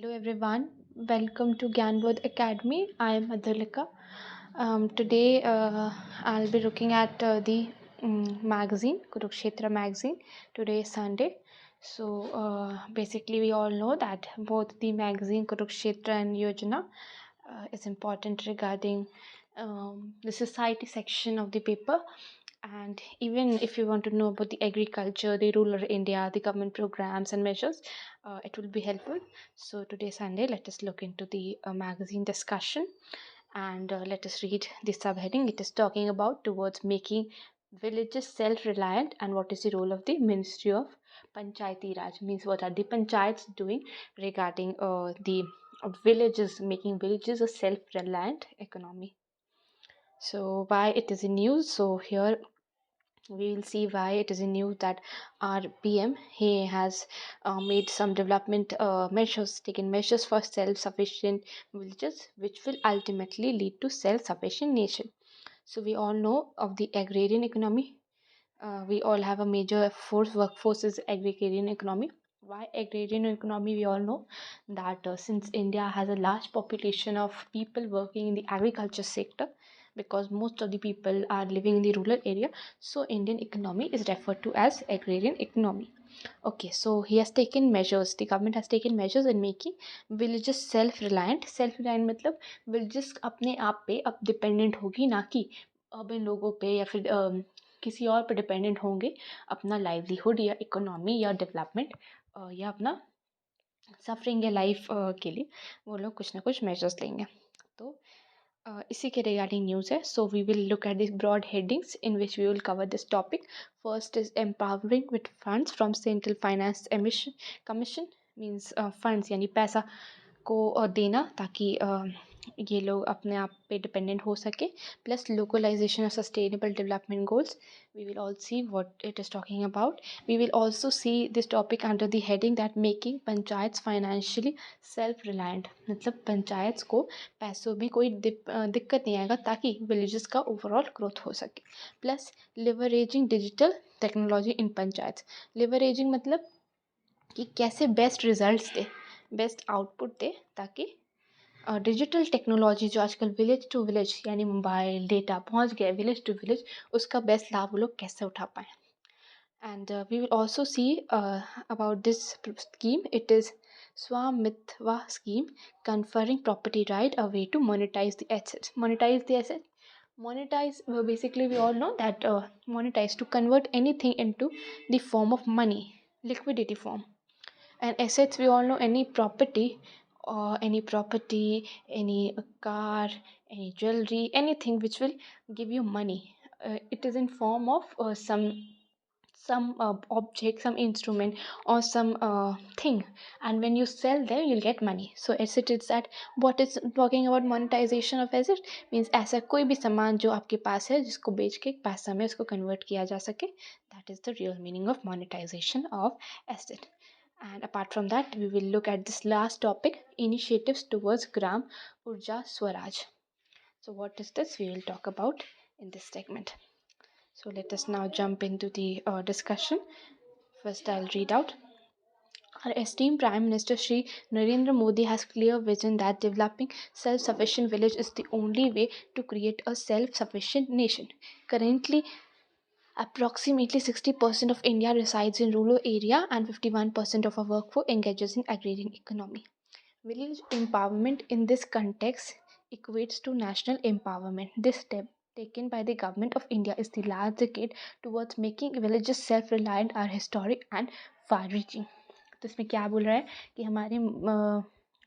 Hello everyone, welcome to Gyanbodh Academy. I am Madhulika. Today I'll be looking at the magazine, Kurukshetra magazine. Today is Sunday. So basically we all know that both the magazine Kurukshetra and Yojana is important regarding the society section of the paper. And even if you want to know about the agriculture, the rural India, the government programs and measures, it will be helpful. So today Sunday, let us look into the magazine discussion, and let us read the subheading. It is talking about towards making villages self-reliant, and what is the role of the Ministry of Panchayati Raj, means what are the panchayats doing regarding the villages, making villages a self-reliant economy. So why it is in news? So here we will see why it is in news that our PM, he has made some development measures, taken measures for self-sufficient villages, which will ultimately lead to self-sufficient nation. So we all know of the agrarian economy. We all have a major workforce is agrarian economy. Why agrarian economy? We all know that since India has a large population of people working in the agriculture sector, because most of the people are living in the rural area, so Indian economy is referred to as agrarian economy. Okay, so he has taken measures, the government has taken measures in making villages self reliant. Self reliant मतलब villages अपने आप पे अब dependent होगी, ना कि urban लोगों पे या फिर किसी और पे डिपेंडेंट होंगे अपना लाइवलीहुड या इकोनॉमी या डेवलपमेंट या अपना सफरिंग या लाइफ के लिए वो लोग कुछ ना कुछ मेजर्स लेंगे. तो इसी के रिगार्डिंग न्यूज़ है. So we will look at this broad headings in which we will cover this topic. First is empowering with funds from central finance emission commission, means funds यानी पैसा को देना ताकि ये लोग अपने आप पे डिपेंडेंट हो सके. Plus localisation of sustainable development goals. We will all see what it is talking about. We will also see this topic under the heading that making panchayats financially self-reliant. मतलब पंचायत को पैसों में कोई दिक्कत नहीं आएगा ताकि विलेजेस का ओवरऑल ग्रोथ हो सके. Plus leveraging digital technology in panchayat. Leveraging मतलब कि कैसे बेस्ट रिजल्ट्स दे, बेस्ट आउटपुट दे, ताकि डिजिटल टेक्नोलॉजी जो आजकल विलेज टू विलेज यानी मोबाइल डेटा पहुंच गया विलेज टू विलेज, उसका बेस्ट लाभ वो लोग कैसे उठा पाएँ. And we will also see about this scheme. It is Swamitva scheme, conferring property right away to monetize the assets. Monetize the asset. Monetize, basically we all know that monetize to convert anything into the form of money, liquidity form. And assets, we all know any property, any car, any jewelry, anything which will give you money. It is in form of some object, some instrument, or some thing, and when you sell them you'll get money. So asset is that. What is talking about monetization of asset means ऐसा कोई भी सामान जो आपके पास है जिसको बेच के पैसा में उसको कन्वर्ट किया जा सके. That is the real meaning of monetization of asset. And apart from that, we will look at this last topic, initiatives towards Gram Urja Swaraj. So what is this? We will talk about in this segment. So let us now jump into the discussion. First, I'll read out. Our esteemed Prime Minister Shri Narendra Modi has clear vision that developing self-sufficient village is the only way to create a self-sufficient nation. Currently, approximately 60% of India resides in rural area and 51% of our workforce engages in agrarian economy. Village empowerment in this context equates to national empowerment. This step taken by the government of India is the last decade towards making villages self-reliant are historic and far-reaching. तो इसमें क्या बोल रहा है कि हमारे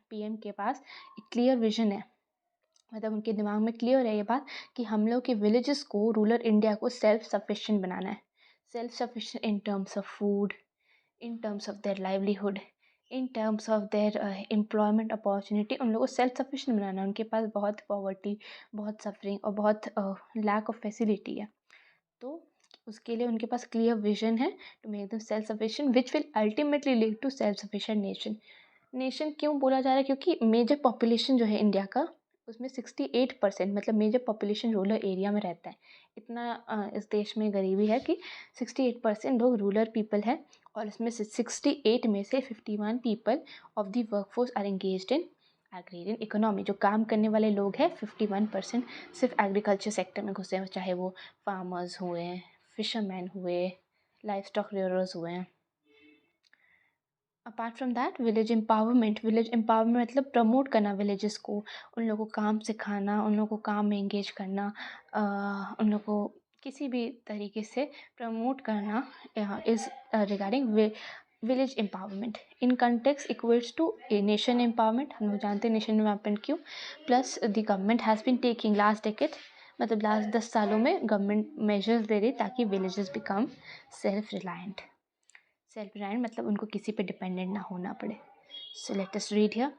PM के पास एक क्लियर विजन है, मतलब उनके दिमाग में क्लियर है ये बात कि हम लोग के विलेजेस को, रूरल इंडिया को सेल्फ सफिशिएंट बनाना है. Self sufficient in terms of food, in terms of their livelihood, in terms of their employment opportunity. उन लोगों को सेल्फ सफिशिएंट बनाना है. उनके पास बहुत पॉवर्टी, बहुत सफरिंग और बहुत लैक ऑफ फैसिलिटी है. तो उसके लिए उनके पास क्लियर विजन है to make them self sufficient which will ultimately lead to self sufficient nation. Nation क्यों बोला जा रहा है? क्योंकि मेजर पॉपुलेशन जो है इंडिया का, उसमें 68% मतलब मेजर पॉपुलेशन रूरल एरिया में रहता है. इतना इस देश में गरीबी है कि 68% लोग रूरल पीपल है. और इसमें से 68 में से 51 people of the workforce are engaged in agrarian economy. जो काम करने वाले लोग हैं 51% सिर्फ एग्रीकल्चर सेक्टर में घुसे हैं, चाहे वो फार्मर्स हुए, फिशरमैन हुए, लाइफ स्टॉक रेयरर्स हुए हैं। Apart from that village empowerment मतलब प्रमोट करना विलेजेस को, उन लोगों को काम सिखाना, उन लोगों को काम में एंगेज करना, उन लोगों को किसी भी तरीके से प्रमोट करना is regarding village empowerment. In context equals to a nation empowerment. हम लोग जानते हैं नेशन एम्पावरमेंट क्यों। Plus the government has been taking last decade, मतलब लास्ट 10 सालों में गवर्नमेंट मेजर्स दे रही ताकि विलेजेस बिकम सेल्फ रिलायंट मतलब उनको किसी पे डिपेंडेंट ना होना पड़े। So let us read here.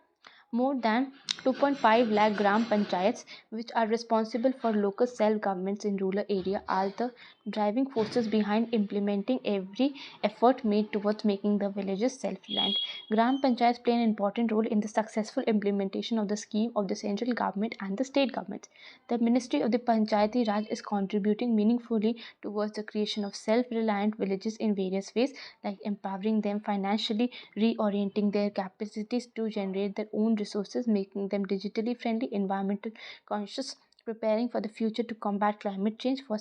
More than 2.5 lakh gram panchayats, which are responsible for local self-governments in rural area, are the driving forces behind implementing every effort made towards making the villages self-reliant. Gram panchayats play an important role in the successful implementation of the scheme of the central government and the state governments. The Ministry of the Panchayati Raj is contributing meaningfully towards the creation of self-reliant villages in various ways, like empowering them financially, reorienting their capacities to generate their own resources, making them digitally friendly, environmental conscious, preparing for the future to combat climate change for a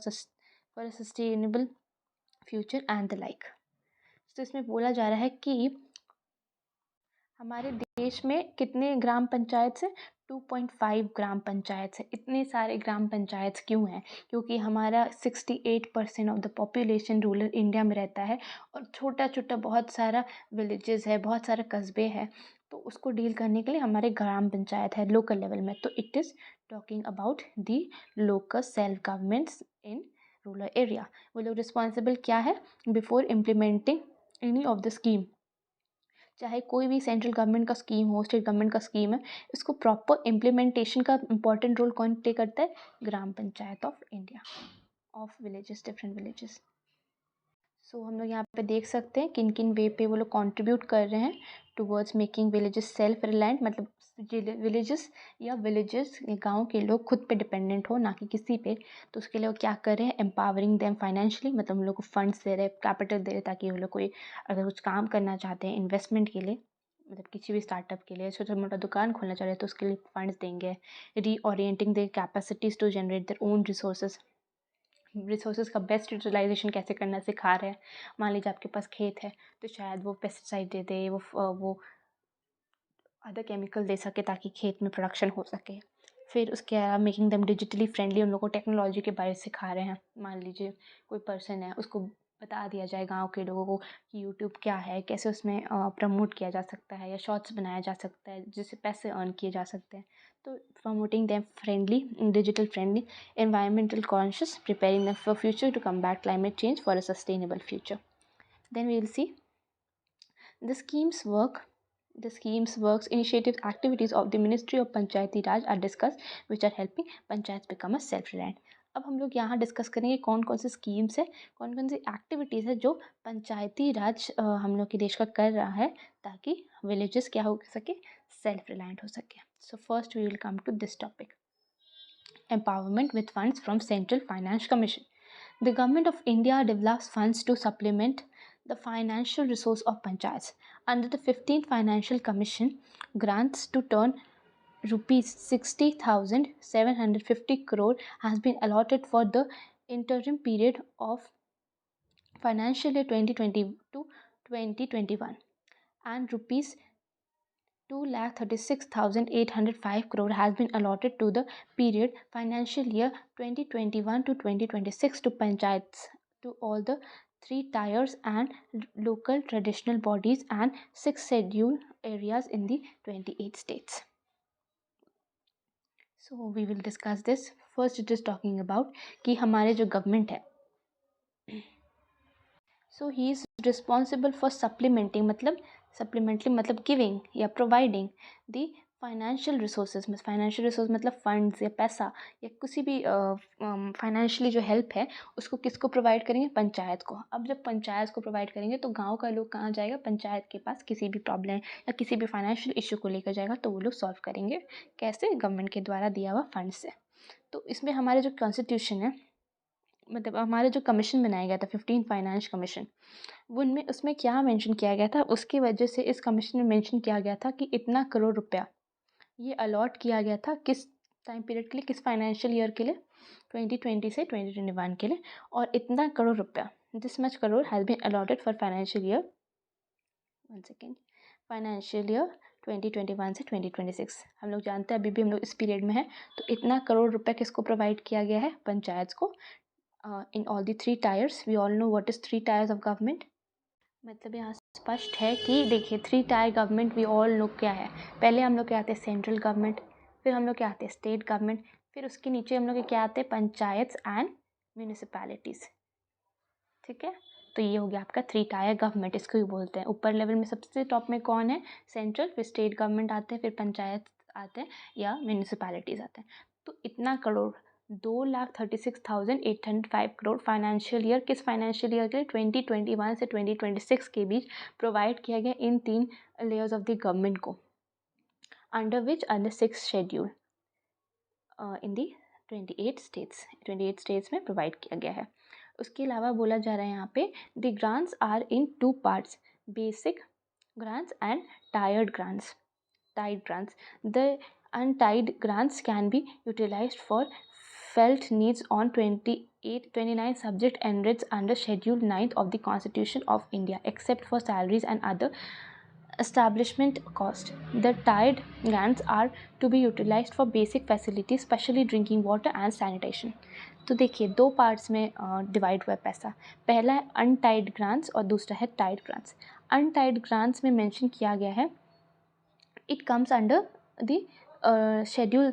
sustainable future and the like. तो इसमें बोला जा रहा है कि हमारे देश में कितने ग्राम पंचायत से 2.5 ग्राम पंचायत है। इतने सारे ग्राम पंचायत क्यों हैं? क्योंकि हमारा 68% of the population rural India में रहता है और छोटा छोटा बहुत सारा विलेजेस है, बहुत सारा कस्बे हैं, तो उसको डील करने के लिए हमारे ग्राम पंचायत है लोकल लेवल में। तो it is talking about the local self governments in rural area. वो लोग रिस्पॉन्सिबल क्या है before implementing any of the scheme. चाहे कोई भी सेंट्रल गवर्नमेंट का स्कीम हो, स्टेट गवर्नमेंट का स्कीम है, इसको प्रॉपर इम्प्लीमेंटेशन का इम्पॉर्टेंट रोल कौन प्ले करता है? Gram panchayat of India, of villages, different villages. So हम लोग यहाँ पे देख सकते हैं किन किन वे पे वो लोग कंट्रीब्यूट कर रहे हैं towards making villages self reliant, मतलब विलेजेस गांव के लोग खुद पे डिपेंडेंट हो, ना कि किसी पे। तो उसके लिए वो क्या कर रहे हैं? एम्पावरिंग देम फाइनेंशियली, मतलब उन लोग को फंड्स दे रहे हैं, कैपिटल दे रहे हैं, ताकि वो लोग कोई अगर कुछ काम करना चाहते हैं इन्वेस्टमेंट के लिए, मतलब किसी भी स्टार्टअप के लिए, छोटा मोटा दुकान खोलना चाह रहे हैं तो उसके लिए फंड्स देंगे। Reorienting their capacities to generate their own resources का बेस्ट यूटिलाइजेशन कैसे करना सिखा रहे हैं। मान लीजिए आपके पास खेत है तो शायद वो पेस्टिसाइड दे दे, वो अदर केमिकल दे सके ताकि खेत में प्रोडक्शन हो सके। फिर उसके अलावा मेकिंग देम डिजिटली फ्रेंडली, उन लोगों को टेक्नोलॉजी के बारे में सिखा रहे हैं। मान लीजिए कोई पर्सन है, उसको बता दिया जाए गांव के लोगों को कि यूट्यूब क्या है, कैसे उसमें प्रमोट किया जा सकता है या शॉर्ट्स बनाया जा सकता है जिससे पैसे अर्न किए जा सकते हैं। तो promoting them friendly, digital friendly, environmental conscious, preparing them for future to combat climate change for a sustainable future. Then we will see the schemes works initiatives activities of the Ministry of Panchayati Raj are discussed, which are helping panchayats become a self-reliant. अब हम लोग यहाँ discuss करेंगे कौन कौन सी schemes है, कौन कौन सी एक्टिविटीज़ है जो पंचायती राज हम लोग के देश का कर रहा है ताकि विलेजेस क्या हो सके? सेल्फ रिलायंट हो सके। So first we will come to this topic, empowerment with funds from Central Finance Commission. The Government of India develops funds to supplement the financial resource of panchayats. Under the 15th Financial Commission, grants to turn rupees 60,750 crore has been allotted for the interim period of financial year 2020 to 2021, and rupees 2,36,805 crore has been allotted to the period financial year 2021 to 2026 to panchayats, to all the 3 tiers and local traditional bodies and 6 scheduled areas in the 28 states. So we will discuss this. First it is talking about कि हमारे जो government है, so he is responsible for supplementing मतलब giving या providing the financial resources. Financial resource मतलब funds या पैसा या किसी भी फाइनेंशियली जो हेल्प है उसको किसको प्रोवाइड करेंगे? पंचायत को। अब जब पंचायत को प्रोवाइड करेंगे तो गांव का लोग कहाँ जाएगा? पंचायत के पास किसी भी प्रॉब्लम या किसी भी फाइनेंशियल इशू को लेकर जाएगा, तो वो लोग सॉल्व करेंगे कैसे? गवर्नमेंट के द्वारा दिया हुआ फंड से। तो इसमें हमारे जो कॉन्स्टिट्यूशन है मतलब हमारा जो कमीशन बनाया गया था 15 फाइनेंस कमीशन, वो उनमें उसमें क्या मेंशन किया गया था, उसकी वजह से इस कमीशन में मेंशन किया गया था कि इतना करोड़ रुपया ये अलॉट किया गया था किस टाइम पीरियड के लिए, किस फाइनेंशियल ईयर के लिए, 2020 से 2021 के लिए। और इतना करोड़ रुपया, this much crore has been allotted for financial year, one second, financial year 2021 से 2026। हम लोग जानते हैं अभी भी हम लोग इस पीरियड में हैं। तो इतना करोड़ रुपया किसको प्रोवाइड किया गया है, पंचायत को, in all the 3 tiers. We all know what is 3 tiers of government. मतलब यहाँ स्पष्ट है कि देखिए 3 tier government we all know क्या है। पहले हम लोग क्या आते हैं, सेंट्रल गवर्नमेंट, फिर हम लोग क्या आते हैं, स्टेट गवर्नमेंट, फिर उसके नीचे हम लोग के क्या आते हैं, पंचायत एंड म्यूनिसिपैलिटीज़। ठीक है, तो ये हो गया आपका 3 टायर गवर्नमेंट, इसको ही बोलते हैं। ऊपर लेवल में सबसे टॉप में कौन है, सेंट्रल, फिर स्टेट गवर्नमेंट आते हैं, फिर पंचायत आते हैं या म्यूनिसिपैलिटीज़ आते हैं। तो इतना करोड़, 2,36,805 करोड़ फाइनेंशियल ईयर, किस फाइनेंशियल ईयर के लिए, 2021 से 2026 के बीच प्रोवाइड किया गया इन 3 लेयर्स ऑफ द गवर्नमेंट को, under 6 schedule in the 28 states में प्रोवाइड किया गया है। उसके अलावा बोला जा रहा है यहाँ पे, the grants are in 2 parts, basic grants and tied grants. Tied grants. The untied grants can be utilized for felt needs on 29 subject ended under Schedule 9 of the Constitution of India, except for salaries and other establishment cost. The tied grants are to be utilized for basic facilities, especially drinking water and sanitation. तो देखिए 2 parts में divide हुआ है पैसा। पहला है untied grants और दूसरा है टाइड ग्रांट्स। अनटाइड ग्रांट्स में मेंशन किया गया है, it comes under the schedule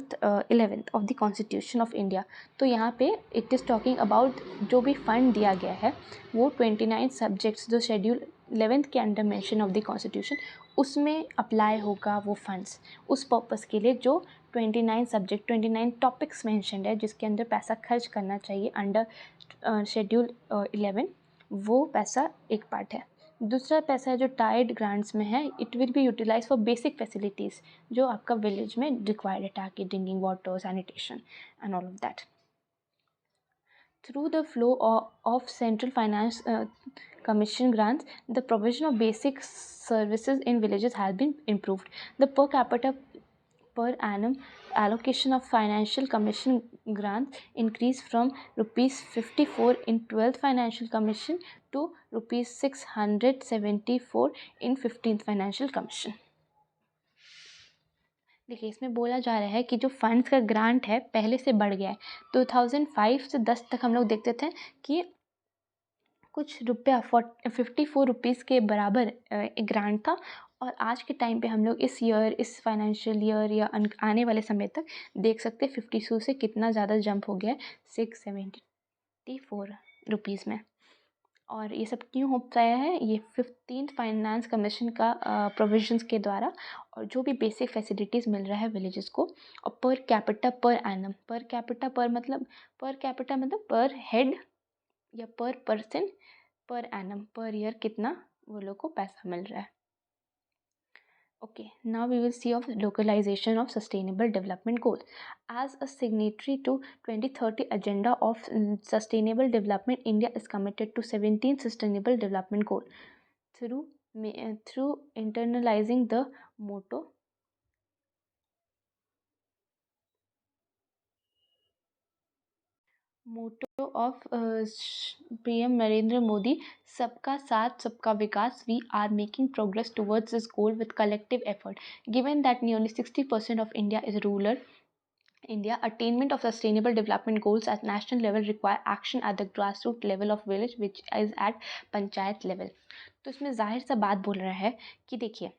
11 of the constitution of India. तो यहाँ पे इट इज़ टॉकिंग अबाउट जो भी फंड दिया गया है वो 29 सब्जेक्ट्स जो शेड्यूल 11 के under mention of the constitution, उसमें अप्लाई होगा वो फंड्स उस पर्पज़ के लिए जो 29 सब्जेक्ट 29 टॉपिक्स मेंशनड है जिसके अंदर पैसा खर्च करना चाहिए अंडर शेड्यूल 11, वो पैसा एक पार्ट है। दूसरा पैसा है जो टाइड ग्रांट्स में है, it will be utilise for basic facilities जो आपका विलेज में रिक्वायर्ड है, ताकि drinking water, sanitation and all of that. Through the flow of Central Finance Commission grants, the provision of basic services in villages has been improved. The per capita per annum allocation of Financial Commission grants increased from rupees 54 in 12th Financial Commission to rupees 674 in 15th Financial Commission. देखिए इसमें बोला जा रहा है कि जो funds का grant है पहले से बढ़ गया है। 2005 से 10 तक हम लोग देखते थे कि कुछ रुपया 54 रुपीज़ के बराबर एक ग्रांट था, और आज के टाइम पे हम लोग इस ईयर, इस फाइनेंशियल ईयर या आने वाले समय तक देख सकते हैं 52 से कितना ज़्यादा जंप हो गया है 674 रुपीज़ में। और ये सब क्यों हो पाया है, ये 15th फाइनेंस कमीशन का प्रोविजंस के द्वारा, और जो भी बेसिक फैसिलिटीज़ मिल रहा है विलेजेस को, और per capita per annum, per capita मतलब पर हेड या पर person per annum, per year कितना वो लोग को पैसा मिल रहा है। Okay, now we will see of localization of sustainable development goals. As a signatory to 2030 agenda of sustainable development, India is committed to 17 sustainable development goals through internalizing the motto of PM Narendra Modi, सबका साथ सबका विकास. We are making progress towards this goal with collective effort. Given that nearly 60% of India is rural India, attainment of sustainable development goals at national level require action at the grassroots level of village, which is at panchayat level. तो इसमें जाहिर सा बात बोल रहा है कि देखिए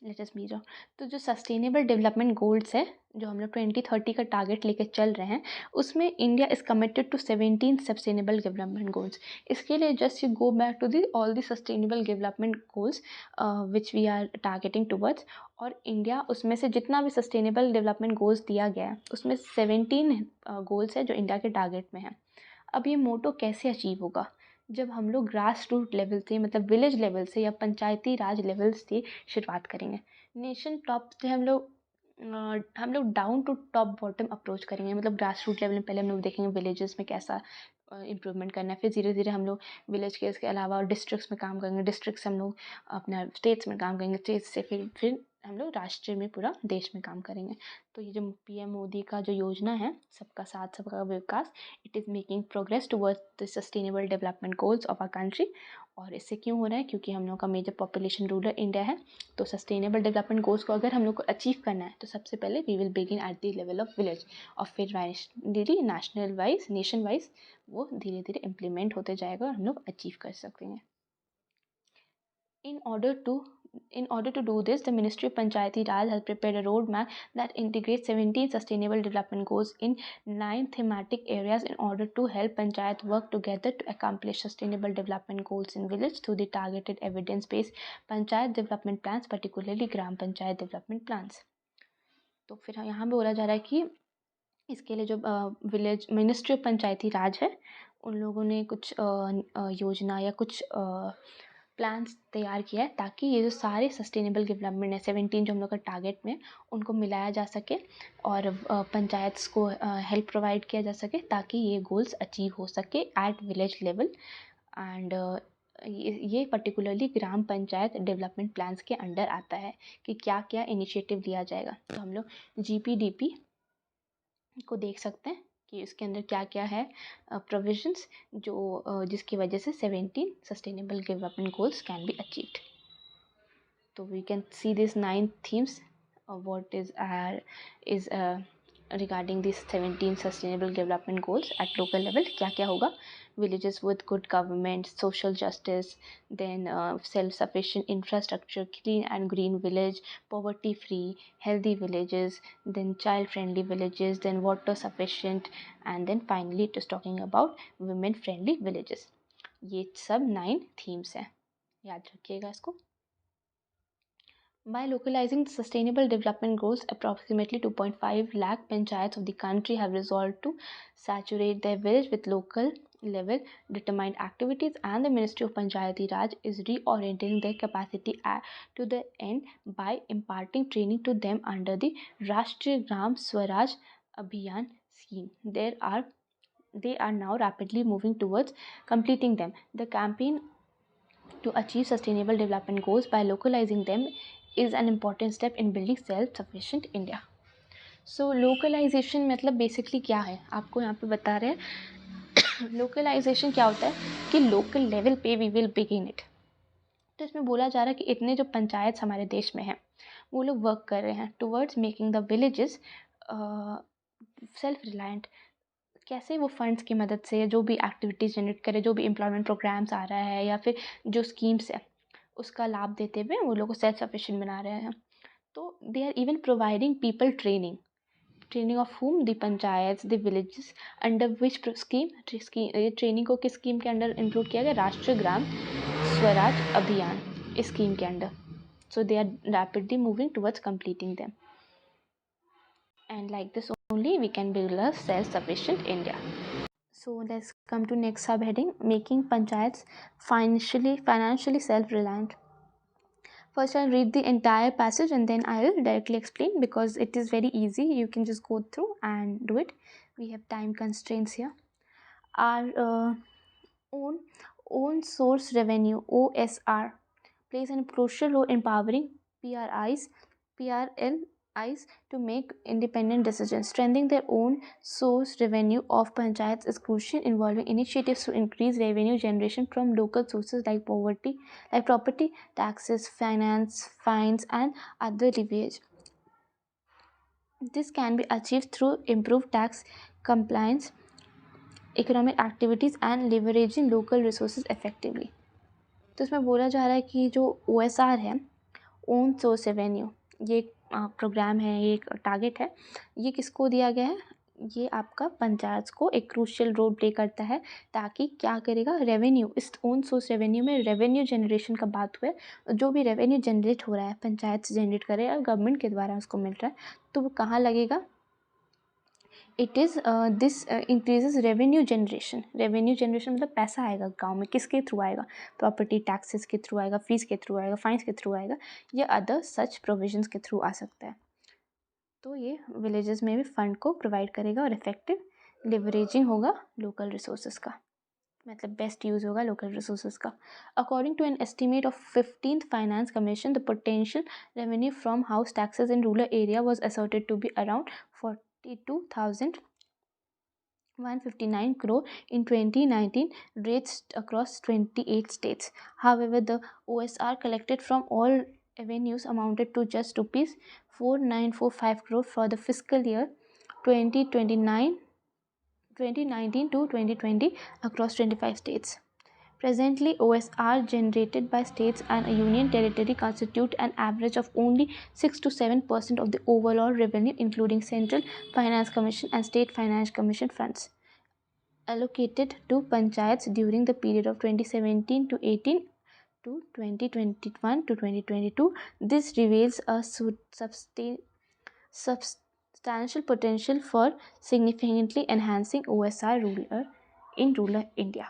लेट अस बी, तो जो सस्टेनेबल डेवलपमेंट गोल्स है जो हम लोग 2030 का टारगेट लेके चल रहे हैं, उसमें India is committed to 17 sustainable development goals. इसके लिए just you go back to the all the sustainable development goals which we are targeting towards, और इंडिया उसमें से जितना भी सस्टेनेबल डेवलपमेंट गोल्स दिया गया है उसमें 17 गोल्स है जो इंडिया के टारगेट में है. अब ये मोटो कैसे अचीव होगा, जब हम लोग ग्रास रूट लेवल से, मतलब विलेज लेवल से या पंचायती राज लेवल से शुरुआत करेंगे. नेशन टॉप से हम लोग हम लोग down to top bottom approach करेंगे, मतलब ग्रास रूट लेवल में पहले हम लोग देखेंगे विलेजेस में कैसा इम्प्रूवमेंट करना है, फिर धीरे धीरे हम लोग विलेज के इसके अलावा डिस्ट्रिक्ट्स में काम करेंगे, डिस्ट्रिक्ट से हम लोग अपना स्टेट्स में काम करेंगे, स्टेट्स से फिर हम लोग राष्ट्र में पूरा देश में काम करेंगे। तो ये जो पीएम मोदी का जो योजना है सबका साथ सबका विकास, it is making progress towards the sustainable development goals of our country. और इससे क्यों हो रहा है, क्योंकि हम लोग का मेजर पॉपुलेशन रूरल इंडिया है। तो सस्टेनेबल डेवलपमेंट गोल्स को अगर हम लोग को अचीव करना है तो सबसे पहले we will begin at the level of village, और फिर धीरे नेशनल वाइज नेशन वाइज वो धीरे धीरे इम्प्लीमेंट होते जाएगा और हम लोग अचीव कर सकेंगे। In order to do this, the Ministry of Panchayati Raj has prepared a roadmap that integrates 17 sustainable development goals in 9 thematic areas in order to help panchayat work together to accomplish sustainable development goals in village through the targeted evidence-based panchayat development plans, particularly gram panchayat development plans. तो फिर यहाँ पे बोला जा रहा है कि इसके लिए जो विलेज मिनिस्ट्री ऑफ पंचायती राज है उन लोगों ने कुछ योजना या कुछ प्लान्स तैयार किया है ताकि ये जो सारे सस्टेनेबल डेवलपमेंट है 17 जो हम लोग का टारगेट में उनको मिलाया जा सके और पंचायत्स को हेल्प प्रोवाइड किया जा सके ताकि ये गोल्स अचीव हो सके एट विलेज लेवल। एंड ये पर्टिकुलरली ग्राम पंचायत डेवलपमेंट प्लान्स के अंडर आता है कि क्या क्या इनिशिएटिव लिया जाएगा। तो हम लोग GPDP को देख सकते हैं कि इसके अंदर क्या क्या है प्रोविजंस जो जिसकी वजह से 17 sustainable development goals can be achieved. तो we can see this 9 themes what is regarding these 17 sustainable development goals at local level क्या क्या होगा, villages with good government, social justice, then self-sufficient infrastructure, clean and green village, poverty free, healthy villages, then child friendly villages, then water sufficient, and then finally it is talking about women friendly villages। ये सब 9 themes हैं, याद रखिएगा इसको। By localizing the sustainable development goals, approximately 2.5 lakh panchayats of the country have resolved to saturate their village with local level determined activities, and the Ministry of Panchayati Raj is reorienting their capacity to the end by imparting training to them under the Rashtriya Gram Swaraj Abhiyan scheme. They are now rapidly moving towards completing them. The campaign to achieve sustainable development goals by localizing them is an important step in building self-sufficient India. So localization मतलब basically क्या है, आपको यहाँ पे बता रहे हैं localisation क्या होता है कि लोकल लेवल पे वी विल बिगिन इट। तो इसमें बोला जा रहा है कि इतने जो पंचायत हमारे देश में हैं वो लोग वर्क कर रहे हैं towards making the villages self reliant. कैसे वो फंड्स की मदद से जो भी एक्टिविटीज़ जनरेट करे, जो भी एम्प्लॉयमेंट प्रोग्राम्स आ रहा है या फिर जो स्कीम्स है उसका लाभ देते हुए वो लोग को सेल्फ सफिशिएंट बना रहे हैं। तो they are even providing people training of whom the panchayat the villages under which scheme. ये ट्रेनिंग को किस स्कीम के अंडर इंक्लूड किया गया, राष्ट्रीय ग्राम स्वराज अभियान इस स्कीम के under. So they are rapidly moving towards completing them, and like this only we can build a self-sufficient India. So let's come to next subheading, making panchayats financially self-reliant. First I'll read the entire passage and then I'll directly explain because it is very easy, you can just go through and do it. We have time constraints here. Our own source revenue OSR plays a crucial role in empowering PRLIs to make independent decisions. Strengthening their own source revenue of panchayats is crucial, involving initiatives to increase revenue generation from local sources like property taxes, finance, fines, and other levies. This can be achieved through improved tax compliance, economic activities, and leveraging local resources effectively. तो इसमें बोला जा रहा है कि जो OSR है, own source revenue, ये प्रोग्राम है, ये एक टारगेट है, ये किसको दिया गया है, ये आपका पंचायत को एक क्रूशियल रोल प्ले करता है ताकि क्या करेगा, रेवेन्यू, इस ओन सोर्स रेवेन्यू में रेवेन्यू जनरेशन का बात हुआ है, जो भी रेवेन्यू जनरेट हो रहा है पंचायत से जनरेट कर रहे हैं गवर्नमेंट के द्वारा उसको मिल रहा है, तो वो कहाँ लगेगा, it is this increases revenue generation मतलब पैसा आएगा गांव में, किसके थ्रू आएगा, प्रॉपर्टी टैक्सेस के थ्रू आएगा, फीस के थ्रू आएगा, फाइन्स के थ्रू आएगा, या अदर सच प्रोविजंस के थ्रू आ सकता है। तो ये विलेजेस में भी फंड को प्रोवाइड करेगा और इफेक्टिव लिवरेजिंग होगा लोकल रिसोर्सेज का, मतलब बेस्ट यूज़ होगा लोकल रिसोर्सेज का. According to an estimate of 15th finance commission, the potential revenue from house taxes in rural area was asserted to be around 42,159 crore in 2019, reached across 28 states. However, the OSR collected from all avenues amounted to just rupees 4945 crore for the fiscal year 2019 to 2020 across 25 states. Presently, OSR generated by states and a union territory constitute an average of only 6 to 7% of the overall revenue, including Central Finance Commission and State Finance Commission funds allocated to panchayats during the period of 2017 to 18 to 2021 to 2022. This reveals a substantial potential for significantly enhancing OSR in rural India.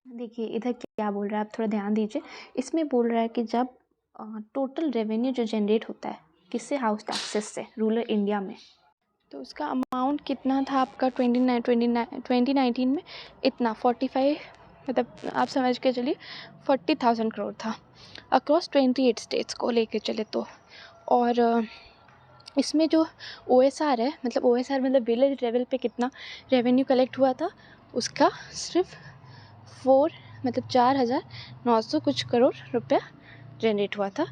देखिए इधर क्या बोल रहा है, आप थोड़ा ध्यान दीजिए. इसमें बोल रहा है कि जब टोटल रेवेन्यू जो जनरेट होता है किससे, हाउस टैक्सेस से रूरल इंडिया में, तो उसका अमाउंट कितना था आपका 2019 में, इतना 45, मतलब आप समझ के चलिए 40,000 करोड़ था अक्रॉस 28 स्टेट्स को लेके चले तो. और इसमें जो OSR है, मतलब OSR मतलब विलेज लेवल पे कितना रेवेन्यू कलेक्ट हुआ था, उसका सिर्फ 4,900 कुछ करोड़ रुपया जनरेट हुआ था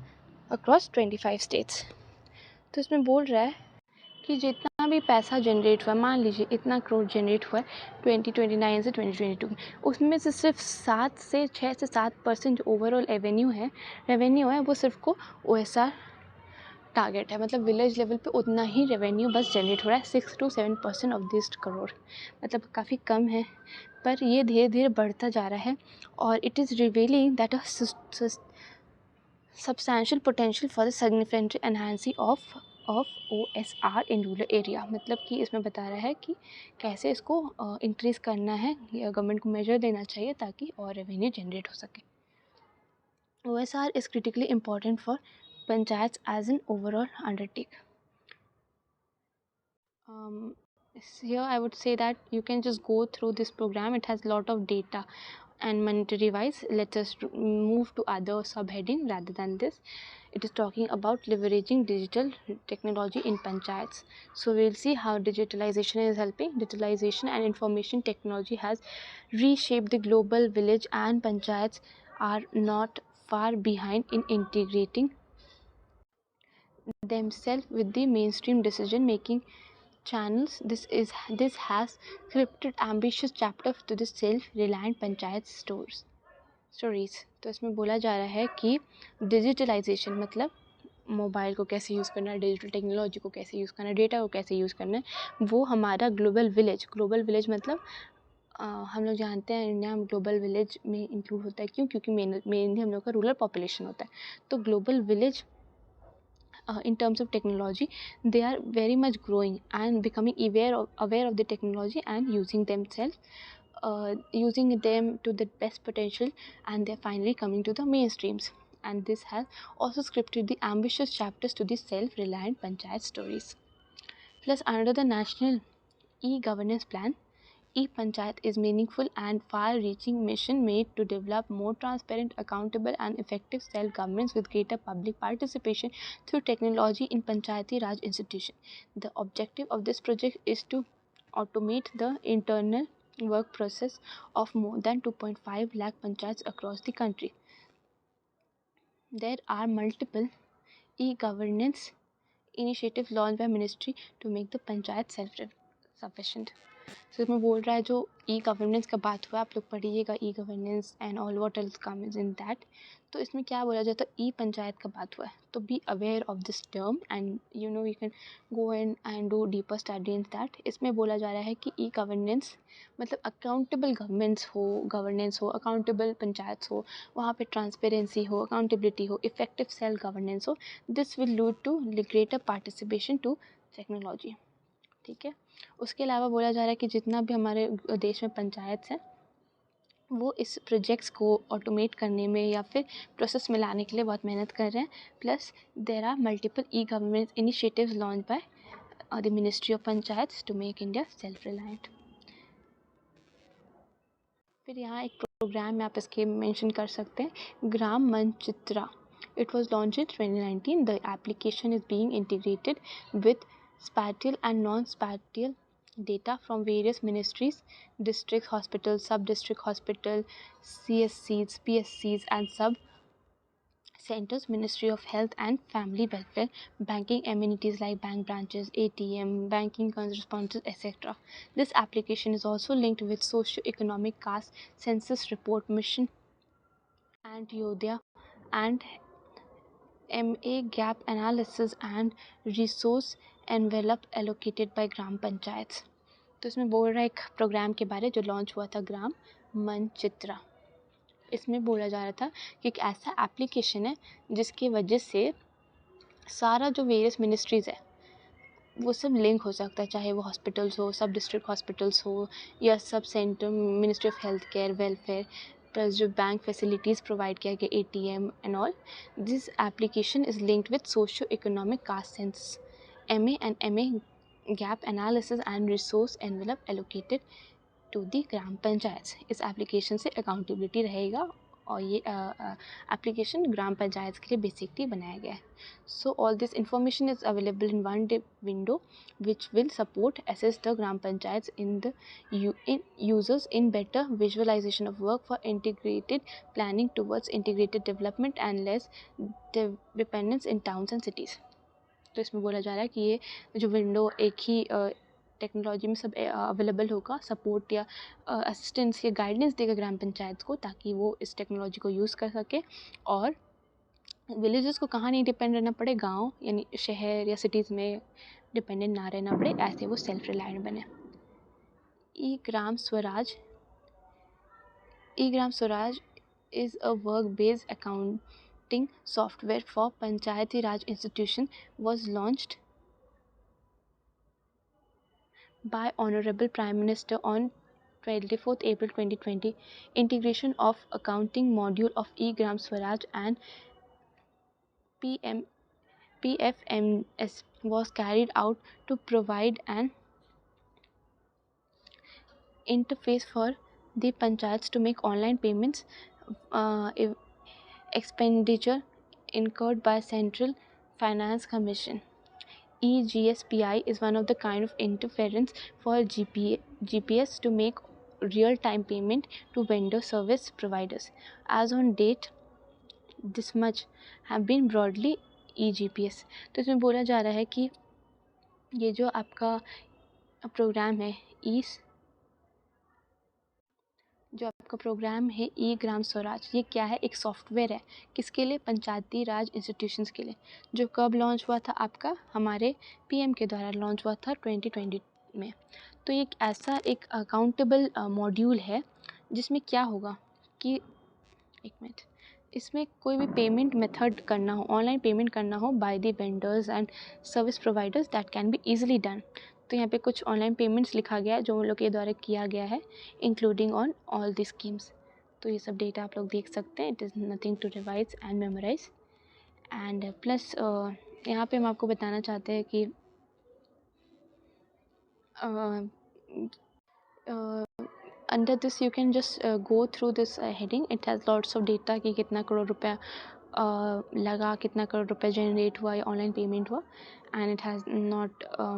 अक्रॉस 25 स्टेट्स. तो इसमें बोल रहा है कि जितना भी पैसा जनरेट हुआ, मान लीजिए इतना करोड़ जनरेट हुआ है 2029 से 2022 में, उसमें से सिर्फ 6 से 7% जो ओवरऑल रेवेन्यू है वो सिर्फ को OSR टारगेट है. मतलब विलेज लेवल पे उतना ही रेवेन्यू बस जनरेट हो रहा है, 6 to 7% ऑफ दिस करोड़, मतलब काफ़ी कम है. पर ये धीरे धीरे बढ़ता जा रहा है और it is revealing that a substantial potential for the significant enhancing of OSR in rural area. मतलब कि इसमें बता रहा है कि कैसे इसको इंक्रीज़ करना है, गवर्नमेंट को मेजर देना चाहिए ताकि और रेवेन्यू जनरेट हो सके. OSR is critically important for panchayats as an overall undertaking. Here I would say that you can just go through this program. It has a lot of data and monetary wise. Let us move to other subheading rather than this. It is talking about leveraging digital technology in panchayats. So we'll see how digitalization is helping. Digitalization and information technology has reshaped the global village, and panchayats are not far behind in integrating themselves with the mainstream decision making channels. This has scripted ambitious chapter to the self-reliant panchayat stories. तो इसमें बोला जा रहा है कि digitalisation मतलब mobile को कैसे यूज़ करना है, डिजिटल टेक्नोलॉजी को कैसे यूज़ करना है, डेटा को कैसे यूज़ करना है, वो हमारा ग्लोबल विलेज मतलब हम लोग जानते हैं इंडिया में ग्लोबल विलेज में इंक्लूड होता है. क्यों? क्योंकि मेनली हम लोग का रूरल पॉपुलेशन होता है. तो global village in terms of technology, they are very much growing and becoming aware of the technology and using them to the best potential, and they're finally coming to the mainstreams. And this has also scripted the ambitious chapters to the self-reliant panchayat stories. Plus, under the national e-governance plan, e-Panchayat is meaningful and far-reaching mission made to develop more transparent, accountable and effective self-governance with greater public participation through technology in Panchayati Raj institution. The objective of this project is to automate the internal work process of more than 2.5 lakh panchayats across the country. There are multiple e-governance initiatives launched by ministry to make the panchayat self-sufficient. So इसमें बोल रहा है जो e governance का बात हुआ, आप लोग पढ़िएगा e governance and all what else comes in that. तो इसमें क्या बोला जाता है, ई पंचायत का बात हुआ है, तो be aware of this term and you can go and do deeper study in that. इसमें बोला जा रहा है कि ई गवर्नेंस मतलब अकाउंटेबल गवर्नेंस हो, अकाउंटेबल पंचायत हो, वहाँ पे ट्रांसपेरेंसी हो, अकाउंटेबिलिटी हो, इफेक्टिव सेल्फ गवर्नेंस हो. This will lead to greater participation to technology. ठीक है. उसके अलावा बोला जा रहा है कि जितना भी हमारे देश में पंचायत हैं वो इस प्रोजेक्ट्स को ऑटोमेट करने में या फिर प्रोसेस में लाने के लिए बहुत मेहनत कर रहे हैं. Plus there are multiple e governance initiatives launch by the Ministry of Panchayats to make India self-reliant. फिर यहाँ एक प्रोग्राम में आप इसके मेंशन कर सकते हैं, ग्राम मनचित्रा. It was launched in 2019. The application is being integrated with spatial and non-spatial data from various ministries, district hospitals, sub-district hospital, CSCs, PSCs and sub-centers, Ministry of Health and Family Welfare, banking amenities like bank branches, ATM, banking correspondence, etc. This application is also linked with socio-economic caste census report mission and Yodya and MA gap analysis and resource envelope allocated by ग्राम पंचायत. तो इसमें बोल रहा है एक programme के बारे जो launch हुआ था, ग्राम मनचित्रा. इसमें बोला जा रहा था कि एक ऐसा एप्लीकेशन है जिसकी वजह से सारा जो वेरियस मिनिस्ट्रीज़ है वो सब लिंक हो सकता है, चाहे वो हॉस्पिटल्स हो, सब डिस्ट्रिक्ट हॉस्पिटल्स हो या sub centre, ministry of health care, welfare, plus जो बैंक फैसिलिटीज़ प्रोवाइड किया गया, ATM and all. This application is linked with socio economic caste census, MA and MA gap analysis and resource envelope allocated to the gram panchayat. इस application से accountability रहेगा और ये application ग्राम पंचायत के लिए बेसिकली बनाया गया है. So all this information is available in one window which will support assess the gram panchayats in the users in better visualization of work for integrated planning towards integrated development and less dependence in towns and cities. तो इसमें बोला जा रहा है कि ये जो window एक ही टेक्नोलॉजी में सब अवेलेबल होगा, सपोर्ट या असिस्टेंस या गाइडेंस देगा ग्राम पंचायत को ताकि वो इस टेक्नोलॉजी को यूज़ कर सके और विलेजेस को कहाँ नहीं डिपेंड रहना पड़े, गांव यानी शहर या सिटीज़ में डिपेंडेंट ना रहना पड़े, ऐसे वो सेल्फ रिलायंट बने. E gram swaraj is a work based accounting software for panchayati raj institution was launched by Honorable Prime Minister on 24th April 2020. Integration of accounting module of e-Gram Swaraj and PFMS was carried out to provide an interface for the panchayats to make online payments, expenditure incurred by Central Finance Commission. eGSPI is one of the kind of interference for GPS to make real-time payment to vendor service providers. As on date, this much have been broadly eGPS. तो इसमें बोला जा रहा है कि ये जो आपका प्रोग्राम है ई ग्राम स्वराज, ये क्या है, एक सॉफ्टवेयर है. किसके लिए? पंचायती राज इंस्टीट्यूशंस के लिए. जो कब लॉन्च हुआ था आपका, हमारे PM के द्वारा लॉन्च हुआ था 2020 में. तो ये ऐसा एक अकाउंटेबल मॉड्यूल है जिसमें क्या होगा कि एक मिनट, इसमें कोई भी पेमेंट मेथड करना हो, ऑनलाइन पेमेंट करना हो by the vendors and service providers, that can be easily done. तो यहाँ पे कुछ ऑनलाइन पेमेंट्स लिखा गया है जो उन लोग के द्वारा किया गया है, including on all the schemes. तो ये सब डेटा आप लोग देख सकते हैं. It is nothing to revise and memorise. And plus यहाँ पे हम आपको बताना चाहते हैं कि under this you can just go through this heading. It has lots of data कि कितना करोड़ रुपया लगा, कितना करोड़ रुपया जनरेट हुआ या ऑनलाइन पेमेंट हुआ, and it has not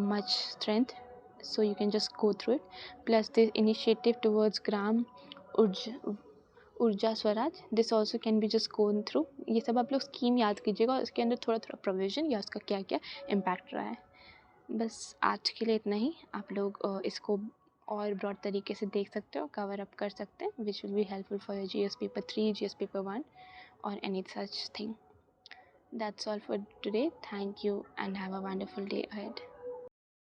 much strength, so you can just go through it. Plus the initiative towards gram Urja Swaraj, this also can be just gone through. ये सब आप लोग स्कीम याद कीजिएगा और इसके अंदर थोड़ा थोड़ा प्रोविज़न या उसका क्या क्या इम्पैक्ट रहा है. बस आज के लिए इतना ही. आप लोग इसको और ब्रॉड तरीके से देख सकते हो, कवर अप कर सकते हैं, which will be helpful for your GS paper 3, GS paper 1 और any such thing. That's all for today. Thank you and have a wonderful day ahead.